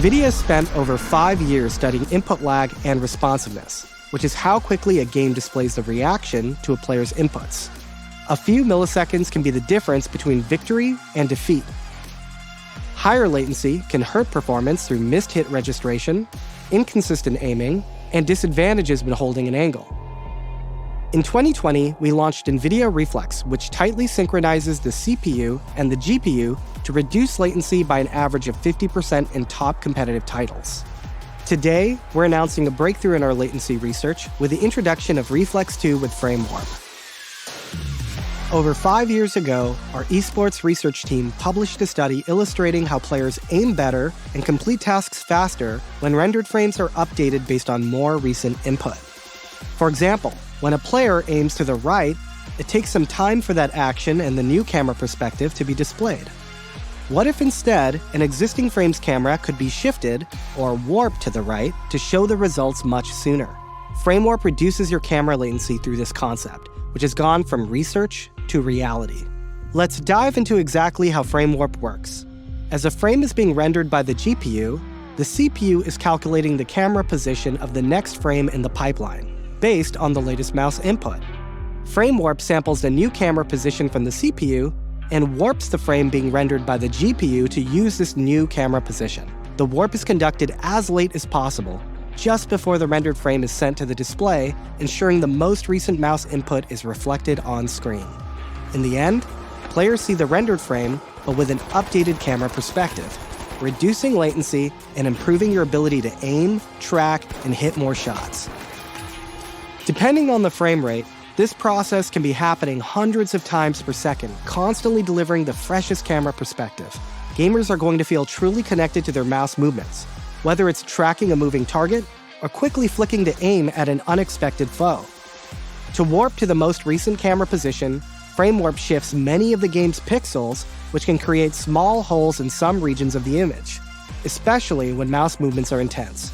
NVIDIA has spent over 5 years studying input lag and responsiveness, which is how quickly a game displays the reaction to a player's inputs. A few milliseconds can be the difference between victory and defeat. Higher latency can hurt performance through missed hit registration, inconsistent aiming, and disadvantages when holding an angle. In 2020, we launched NVIDIA Reflex, which tightly synchronizes the CPU and the GPU to reduce latency by an average of 50% in top competitive titles. Today, we're announcing a breakthrough in our latency research with the introduction of Reflex 2 with Frame Warp. Over 5 years ago, our esports research team published a study illustrating how players aim better and complete tasks faster when rendered frames are updated based on more recent input. For example, when a player aims to the right, it takes some time for that action and the new camera perspective to be displayed. What if instead, an existing frame's camera could be shifted or warped to the right to show the results much sooner? Frame Warp reduces your camera latency through this concept, which has gone from research to reality. Let's dive into exactly how Frame Warp works. As a frame is being rendered by the GPU, the CPU is calculating the camera position of the next frame in the pipeline, based on the latest mouse input. Frame Warp samples the new camera position from the CPU and warps the frame being rendered by the GPU to use this new camera position. The warp is conducted as late as possible, just before the rendered frame is sent to the display, ensuring the most recent mouse input is reflected on screen. In the end, players see the rendered frame, but with an updated camera perspective, reducing latency and improving your ability to aim, track, and hit more shots. Depending on the frame rate, this process can be happening hundreds of times per second, constantly delivering the freshest camera perspective. Gamers are going to feel truly connected to their mouse movements, whether it's tracking a moving target or quickly flicking to aim at an unexpected foe. To warp to the most recent camera position, Frame Warp shifts many of the game's pixels, which can create small holes in some regions of the image, especially when mouse movements are intense.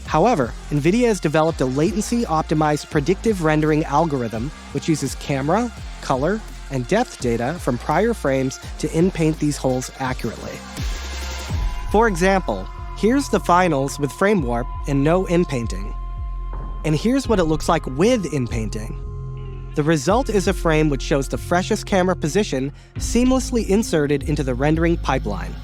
However, NVIDIA has developed a latency-optimized predictive rendering algorithm which uses camera, color, and depth data from prior frames to in-paint these holes accurately. For example, here's the finals with Frame Warp and no in-painting. And here's what it looks like with in-painting. The result is a frame which shows the freshest camera position seamlessly inserted into the rendering pipeline.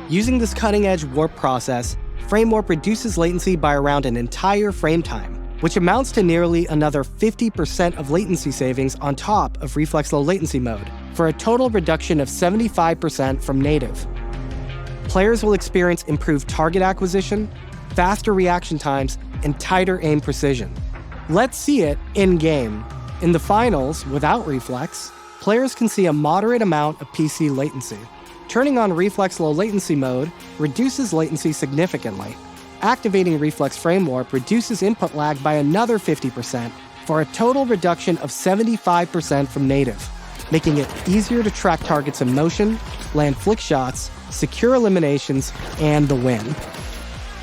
Using this cutting-edge warp process, Frame Warp reduces latency by around an entire frame time, which amounts to nearly another 50% of latency savings on top of Reflex Low Latency mode, for a total reduction of 75% from native. Players will experience improved target acquisition, faster reaction times, and tighter aim precision. Let's see it in-game. In the finals, without Reflex, players can see a moderate amount of PC latency. Turning on Reflex Low Latency mode reduces latency significantly. Activating Reflex Frame Warp reduces input lag by another 50%, for a total reduction of 75% from native, making it easier to track targets in motion, land flick shots, secure eliminations, and the win.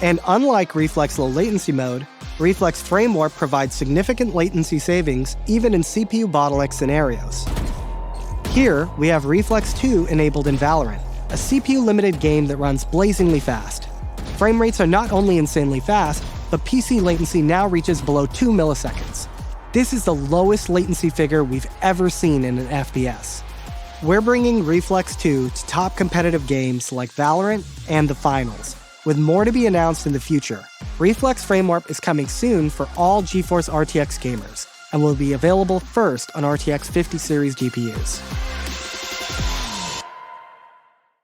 And unlike Reflex Low Latency mode, Reflex Frame Warp provides significant latency savings even in CPU bottleneck scenarios. Here, we have Reflex 2 enabled in Valorant, a CPU-limited game that runs blazingly fast. Frame rates are not only insanely fast, but PC latency now reaches below 2 milliseconds. This is the lowest latency figure we've ever seen in an FPS. We're bringing Reflex 2 to top competitive games like Valorant and the finals, with more to be announced in the future. Reflex Frame Warp is coming soon for all GeForce RTX gamers, and will be available first on RTX 50 series GPUs.